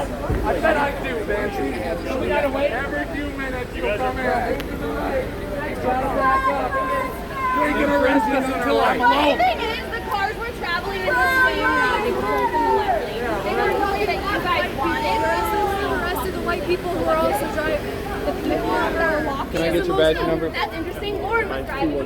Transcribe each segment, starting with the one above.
I bet I do, man. We gotta wait every few minutes. You'll come here. You ain't gonna arrest us until I'm alone. The thing is, the cars were traveling in the same route. They were both in the left lane. They were telling you that you guys wanted. The rest of the white people who are also driving. The people that are walking. Can I get your badge number? That's interesting. Lauren was driving.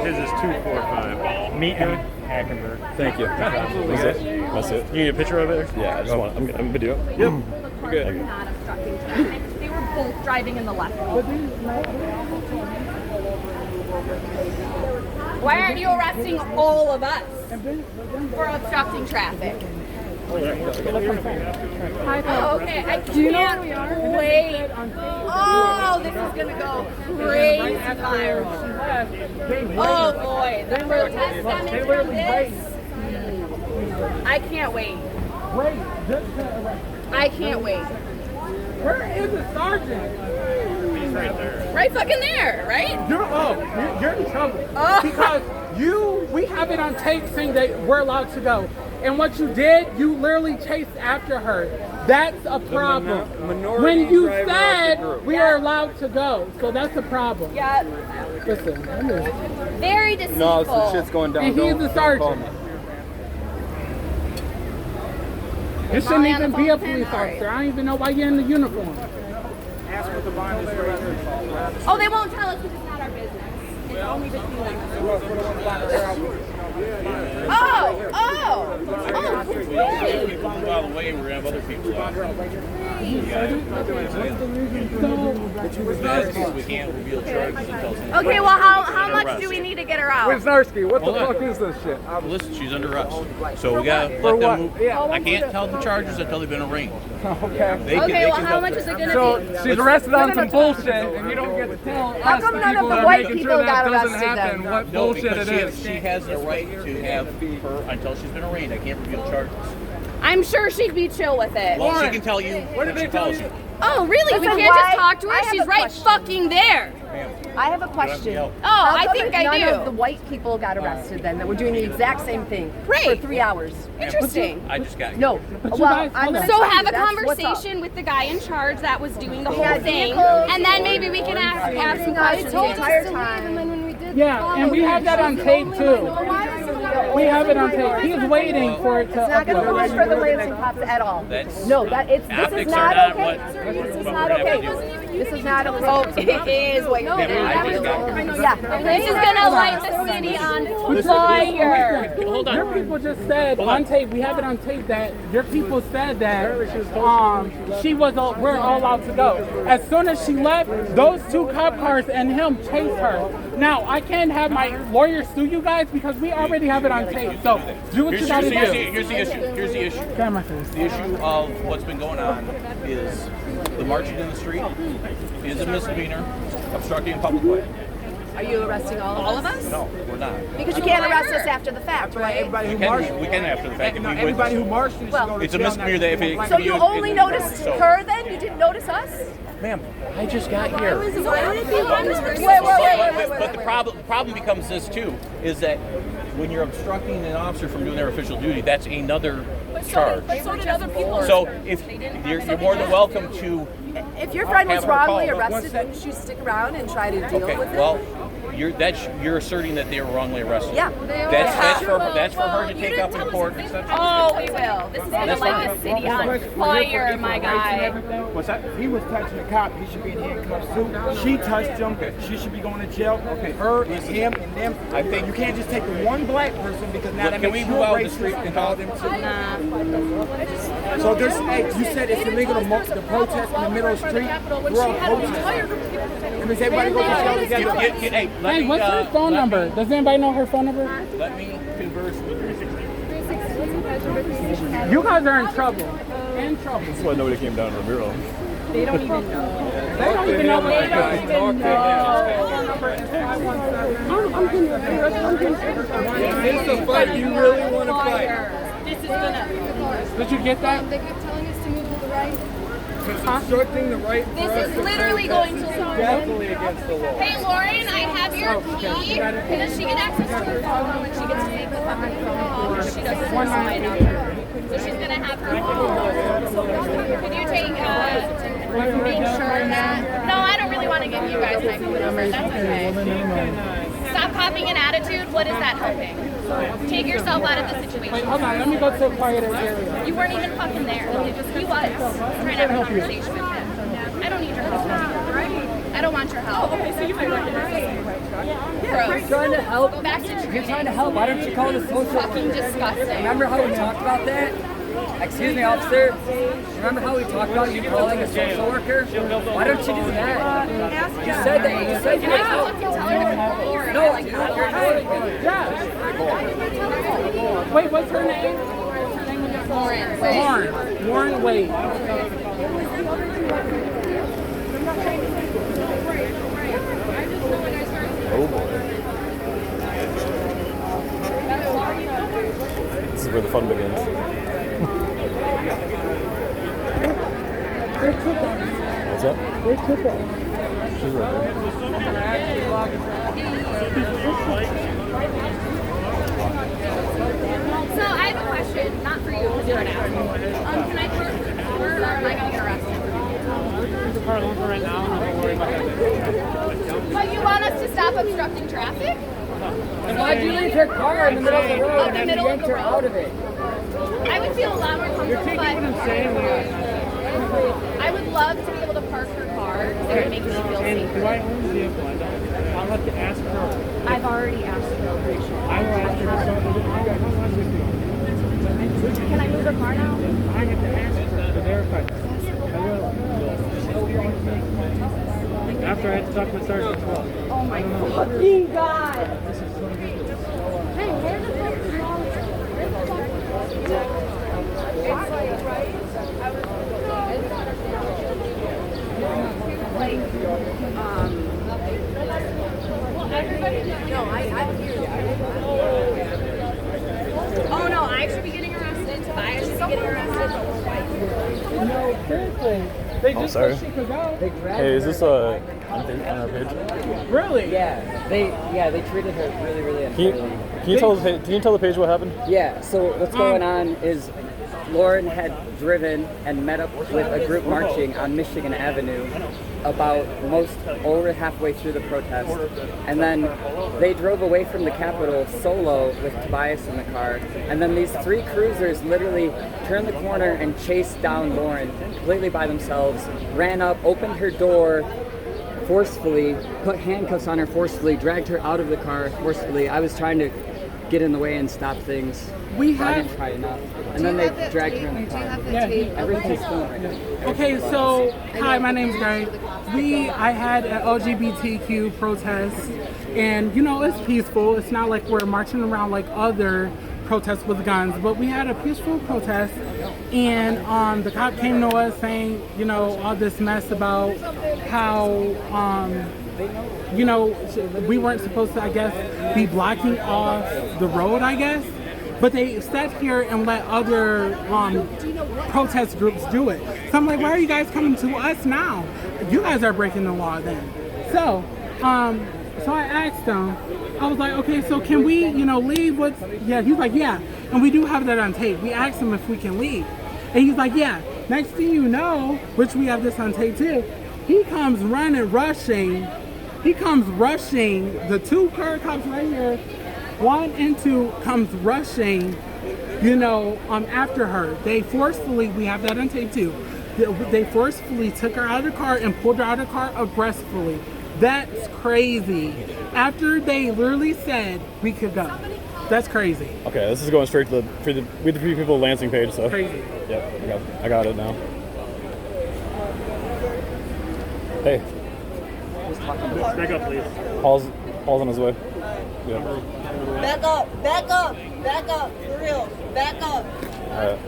His is 245. Meeting Hackenberg. Thank you. That's it. You need a picture of it? Yeah, I just want. I'm video. The cars were not obstructing traffic. They were both driving in the left lane. Why aren't you arresting all of us for obstructing traffic? Oh, okay. I can't wait. Oh, this is gonna go crazy viral. Oh boy, the protest stemming from this. I can't wait. I can't wait. Where is the sergeant? He's right there. Right fucking there, right? You're in trouble. Oh. Because we have it on tape saying that we're allowed to go. And what you did, you literally chased after her. That's a problem. When you said we are allowed to go, so that's a problem. Yeah. Listen, Very deceitful. No, some shit's going down. and he's the sergeant. You shouldn't even be a police officer. I don't even know why you're in the uniform. Oh, they won't tell us because it's not our business. It's only between them. Oh, We move out of the way, we're going to have other people out. We can't reveal charges until someone. okay, well, how much do we need to get her out? Wizarski, what Hold the on. fuck is this shit? Listen, she's under arrest. So we got to For let them what? move. Yeah. I can't tell the charges until they've been arraigned. Okay. They Okay, well, can how tell much the- is it going to So be? she's arrested on some bullshit, and you don't get to tell How us come the none of people the that are white making people sure that got doesn't arrested happen. then? What No, bullshit because it is. she has the right to have her until she's been arraigned. I can't reveal charges. I'm sure she'd be chill with it. Well, she can tell you what did she they tell tells you? you. Oh, really? We Listen, can't just why- talk to I her? have She's a right question. fucking there. I have a question. Oh, Oh, How I come think I none do. of the white people got arrested then that were doing the exact same thing for Great. 3 hours? Interesting. I just got here. No. you Well, guys- I'm hold gonna on. So tell have you, a that's what's up. conversation with the guy in charge that was doing the He whole had thing, vehicles. and then maybe we can have some questions the entire answered. time. Yeah, and we have that on tape too. We have it on tape. He's waiting for it to It's not going to upload. push for the Lansing cops at all. That's- No, this is Optics not are not okay. what- This is what not we're gonna have okay. to do. This is not okay. Oh, it is what you're I doing. just got here. Yeah. This is gonna light the city on fire. Hold on. Your people just said on tape, we have it on tape that your people said that we're all allowed to go. As soon as she left, those two cop cars and him chased her. Now, I can't have my lawyers sue you guys because we already have it on tape. So do what you gotta do. Here's the issue. Here's the issue. Camera face. The issue of what's been going on is the marching in the street is a misdemeanor, obstructing a public way. Are you arresting all of us? No, we're not. Because you can't arrest us after the fact, right? We can after the fact if we would. Everybody who marched in Well, It's a misdemeanor that if it So you only noticed so- her then? You didn't notice us? Ma'am, I just got here. Wait. But the problem becomes this too, is that when you're obstructing an officer from doing their official duty, that's another charge. But so did other people. So if you're more than welcome to. If your friend was Have her wrongly call. arrested, wouldn't you stick around and try to deal Okay, with it? well, you're asserting that they were wrongly arrested. Yeah. That's for her to take up in court. Oh, we will. This is gonna light the city on fire, my guy. What's that? He was touching the cop. He should be in handcuffs too. She touched him. She should be going to jail. Okay. Her and him and them. I think- you can't just take one black person because now Look, that can makes we you move out a the street racist and and all them too. Nah. So there's, hey, you said it's illegal to protest in the middle of the street. We're all protesting. And does everybody go to jail together? Hey, what's her phone number? Does anybody know her phone number? Let me converse with her. You guys are in trouble. In trouble. That's why nobody came down to Ramiro. They don't even know. They don't even know what It's a fight you really want to fight. This is gonna. Did you get that? They kept telling us to move to the right. Obstructing the right. This is literally going to. Definitely against the law. Hey Lauren, I have your key. Does she get access to her phone when she gets to make the fucking phone call? She doesn't know my number. So she's gonna have her phone. being sure that. No, I don't really want to give you guys my food. That's okay. Stop copying an attitude. What is that helping? Take yourself out of the situation. Wait, hold on. Let me go to a quieter area. You weren't even fucking there. He was trying to have a conversation with him. I don't need your help. I don't want your help. Oh, okay, so you might You're trying to help. Go back to You're trying to help. Why don't you call the social fucking worker? disgusting. Remember how we talked about that? Excuse me, officer. Remember how we talked about you calling a social worker? Why don't you do that? You said that. You said you would help. Tell her to come over. No, like you're doing it. Yeah. Wait, what's her name? Lauren. Warren Wade. Oh boy. This is where the fun begins. What's up? She's right there. So I have a question, not for you, because you're an asshole. Can I park the car or am I going to get arrested? But you want us to stop obstructing traffic? Why'd you leave her car in the middle of the road and then yanked her out of it? I would feel a lot more comfortable, but I would love to be able to park her car because it would make me feel safer. Do I own the vehicle? I don't. I'll have to ask her. I've already asked her. I will ask her. Can I move her car now? I have to ask her to verify. I will. After I have to talk to the sergeant as well. Oh my fucking god! Hey, where the fuck is Oh no, I should be getting arrested. I should be getting arrested. No, seriously. They just sorry. said she could go. Hey, is this on our page? Really? Yeah, they treated her really, really unfairly. Can you tell the page what happened? Yeah, so what's going on is Lauren had driven and met up with a group marching on Michigan Avenue about over halfway through the protest. And then they drove away from the Capitol solo with Tobias in the car. And then these three cruisers literally turned the corner and chased down Lauren completely by themselves, ran up, opened her door forcefully, put handcuffs on her forcefully, dragged her out of the car forcefully. I was trying to get in the way and stop things. I didn't try enough. And then they dragged her in the car. Everything's filmed right now. Okay, so hi, my name's Greg. I had an LGBTQ protest, and it's peaceful. It's not like we're marching around like other protests with guns, but we had a peaceful protest, and the cop came to us saying, all this mess about how, we weren't supposed to, I guess, be blocking off the road, I guess. But they sat here and let other protest groups do it. So I'm like, why are you guys coming to us now? You guys are breaking the law then. So I asked them, I was like, okay, so can we, leave? He's like, yeah. And we do have that on tape. We asked him if we can leave. And he's like, yeah. Next thing you know, which we have this on tape too, he comes rushing. He comes rushing, the two current cops right here, 1 and 2 comes rushing, after her. They forcefully, we have that on tape too, they forcefully took her out of the car and pulled her out of the car aggressively. That's crazy. After they literally said we could go. That's crazy. Okay, this is going straight to the Free People Lansing page, so. Crazy. Yep, I got it now. Hey. Back up, please. Paul's on his way. Yeah. Back up, for real, back up. All right.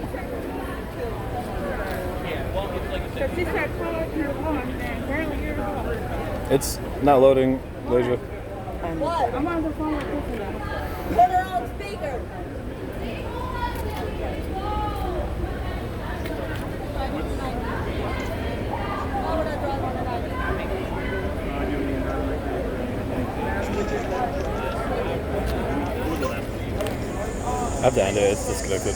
It's not loading, Leisure. What? I'm on the phone with Tiffany. Put her on speaker. I have to end it, it's disconnected.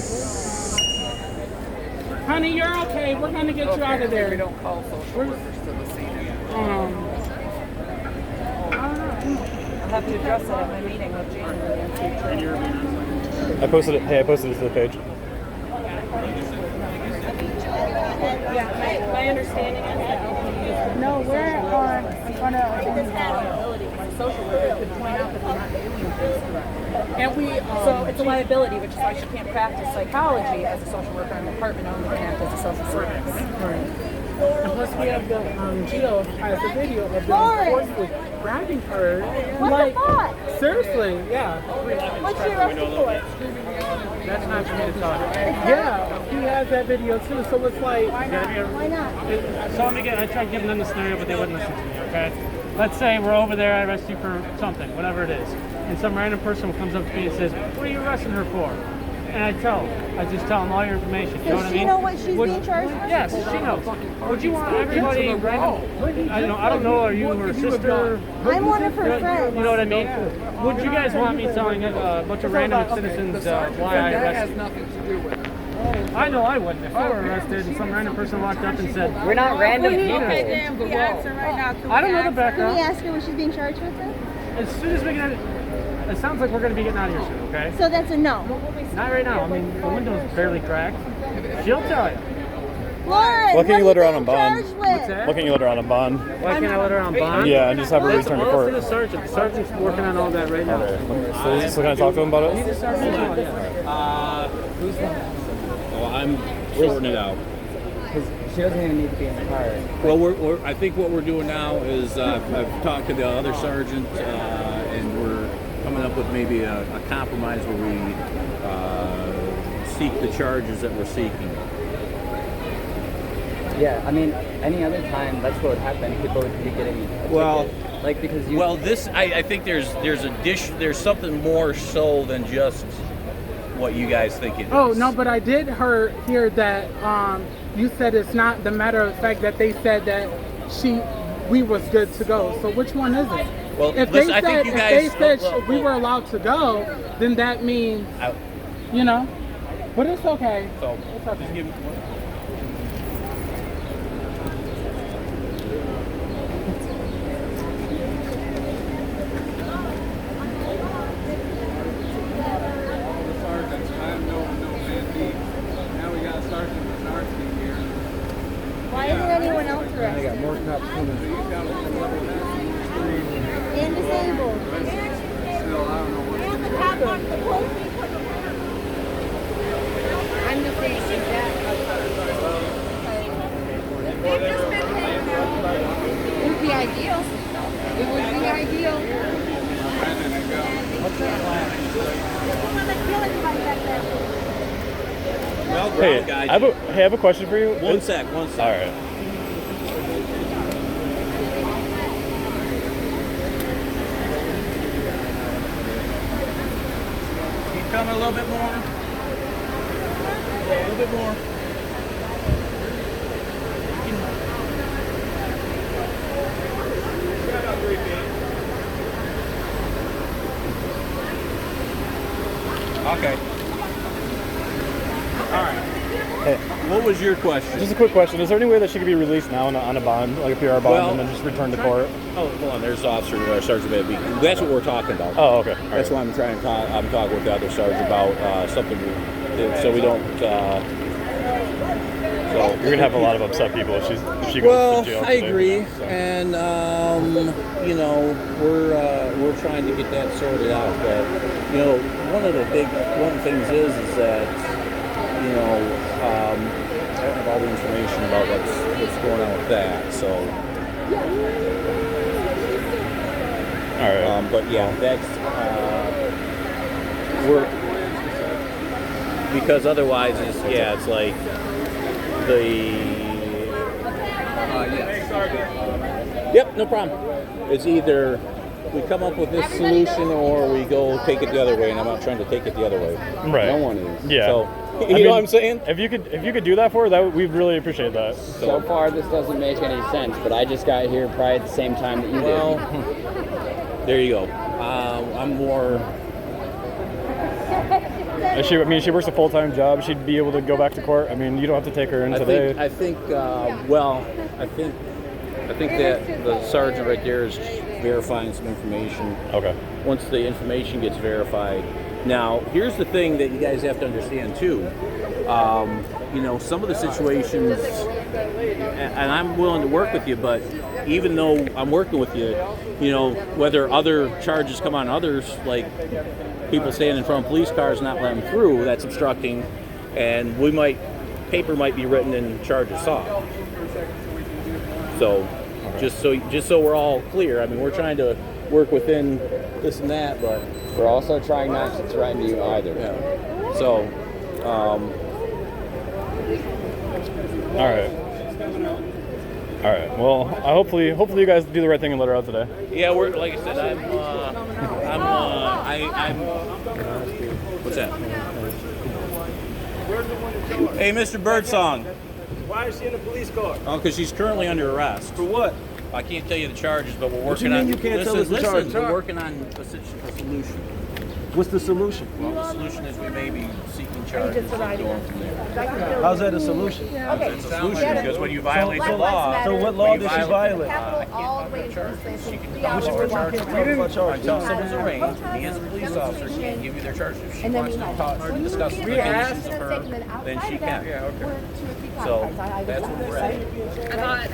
Hi, Honey, you're okay. We're gonna get you out of there. We don't call social workers to the scene anymore. I'll have to address it at my meeting with January in future. I posted it. Hey, I posted it to the page. Yeah, my understanding is that No, we're on in front of social worker could point out that they're not doing things correctly. and we So it's a liability, which is why she can't practice psychology as a social worker, and the department only can act as a social service. And plus we have the Geo has a video of them forcefully grabbing her. What Like, the fuck? seriously, yeah. What's she arrested for? That's not for me to talk. Yeah, he has that video too, so it's like, Why not? So I tried giving them the scenario, but they wouldn't listen to me, okay? Let's say we're over there, I arrest you for something, whatever it is. And some random person comes up to me and says, what are you arresting her for? And I just tell them all your information. You know what I Does mean? she know what she's being charged with? Yes, she knows. Would you want everybody random? I don't know, are you her sister? I'm one of her friends. You know what I mean? Would you guys want me telling a bunch of random citizens why I arrested? nothing to do with it. I know I wouldn't. If I were arrested and some random person walked up and said, We're not random people. Right now. I don't know the Can we background. ask her what she's being charged with then? As soon as we get, it sounds like we're going to be getting out of here soon, okay? So that's a no. Not right now. I mean, the window's barely cracked. She'll tell you. Lauren, Why can't you let her out on what are you bond? being charged What's with? that? Why can't you let her out on bond? Why can't I let her on bond? Yeah, and just have her Let's return to all court. see the sergeant. The sergeant's working on all that right now. Okay. So can I talk to him about it? He's a sergeant now, yeah. Well, I'm sorting it out. Because she doesn't even need to be in the car. Well, I think what we're doing now is I've talked to the other sergeant, and we're coming up with maybe a compromise where we seek the charges that we're seeking. Yeah, I mean, any other time, that's what would happen. People would be getting a Well, ticket. Like, because you... Well, I think there's something more so than just what you guys think it is. oh no, but I did hear that you said it's not the matter of fact that they said that we was good to go. So which one is it? Well, If listen, they I think said, you if guys. they said we were allowed to go, then that means, you know. But it's okay. So, It's okay. just give me- Why isn't anyone else arrested? got more cops coming. And disabled. I'm just saying exactly. It would be ideal. It would be ideal. Well, Hey, guys. I have a question for you. One sec. All right. Keep coming a little bit more. A little bit more. Okay. All right. Hey, What was your question? just a quick question. Is there any way that she could be released now on a bond, like a PR bond, Well- and then just return to court? Oh, hold on. There's Officer Sergeant Baby. That's what we're talking about. Oh, okay. All That's right. why I'm trying to talk. I'm talking with the other sergeant about something, so we don't. So You're gonna have a lot of upset people if she goes well, to jail. I today, agree, you know, so. and you know, we're trying to get that sorted out. But you know, one of the things is that you know, I don't have all the information about what's going on with that. So, All right. but yeah, that's we're because otherwise it's like the. Yep, no problem. It's either we come up with this solution or we go take it the other way, and I'm not trying to take it the other way. Right. No one is. Yeah. So, I you mean, know what I'm saying? If you could do that for her, we'd really appreciate that. So far, this doesn't make any sense, but I just got here probably at the same time that you Well, did. there you go. I'm more. I mean, she works a full-time job. She'd be able to go back to court. I mean, you don't have to take her in today. I think that the sergeant right there is verifying some information. Okay. Once the information gets verified. Now, here's the thing that you guys have to understand too. You know, some of the situations, and I'm willing to work with you, but even though I'm working with you, you know, whether other charges come on others, like people standing in front of police cars not letting them through, that's obstructing, and paper might be written in charge of assault. So, just so we're all clear, I mean, we're trying to work within this and that, but we're also trying not to threaten you either. Yeah. So, all right. Well, hopefully you guys do the right thing and let her out today. Yeah, we're like I said, I'm what's that? Hey, Mr. Birdsong. Why is she in the police car? Oh, because she's currently under arrest. For what? I can't tell you the charges, but we're What you working mean on. you can't tell us the charges? We're working on a solution. What's the solution? Well, the solution is we may be seeking charges and going from there. How's that a solution? It's a solution because when you violate the law. So what law did she violate? I can't talk about charges. She can talk What about charges. Until someone's charges? arraigned, me as a police officer, she can't give you their charges. If she wants to talk or discuss the conditions of her, then she can. Yeah, okay. So that's where we're at. I thought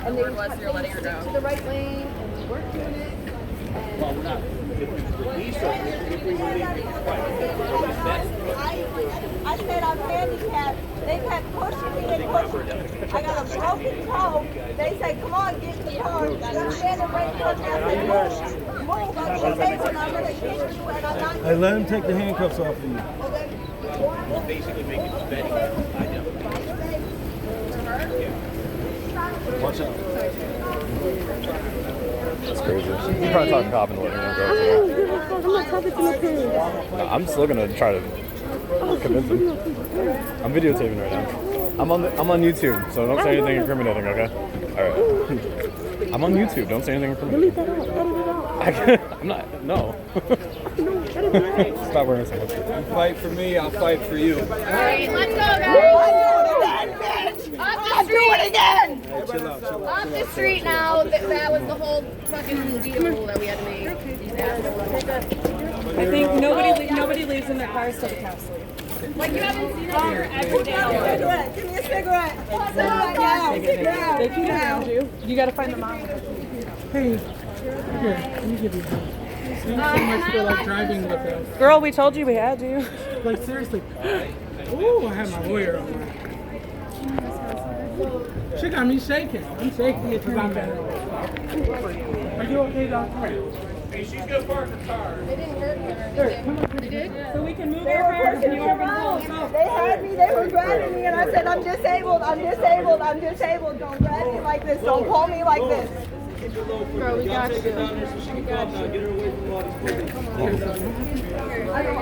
the word was you're letting her go. To the right lane, and we're doing it. Well, we're not. I said I'm handicapped. They kept pushing me and pushing me. I got a broken toe. They said, come on, get in the car. I'm standing right in front of me. I said, move. Move. I'm going to take you and I'm going to hit you and I'm not. Hey, let him take the handcuffs off of you. We'll basically make it vetting identification. Watch out. That's crazy. You're probably talking cop and letting her go. I'm not talking to no parents. No, I'm still gonna try to convince him. I'm videotaping right now. I'm on YouTube, so don't say anything incriminating, okay? Alright. I'm on YouTube, don't say anything incriminating. Delete that out. Edit it out. I'm not, no. No, edit it out. Stop wearing something. You fight for me, I'll fight for you. All right, let's go, guys. I'll do it again. Hey, chill out. Off the street now. That was the whole fucking deal that we had to make. These assholes. I think nobody leaves in their cars till the cops leave. Like you haven't seen her every day. Give me a cigarette. Now. They can get you. You gotta find the mom. Hey, here, let me give you this. Thanks so much for like driving with us. Girl, we told you we had you. Like seriously. Ooh, I had my lawyer on there. She got me shaking. I'm shaking because I'm better. Are you okay, doctor? Hey, she's gonna park her car. They didn't hurt her. They did? So we can move They our were cars pushing and me you can around. They had me. They were grabbing me, and I said, "I'm disabled. I'm disabled. I'm disabled. Don't grab me like this. Don't pull me like this." Bro, we got you. Get her away from all these police. I don't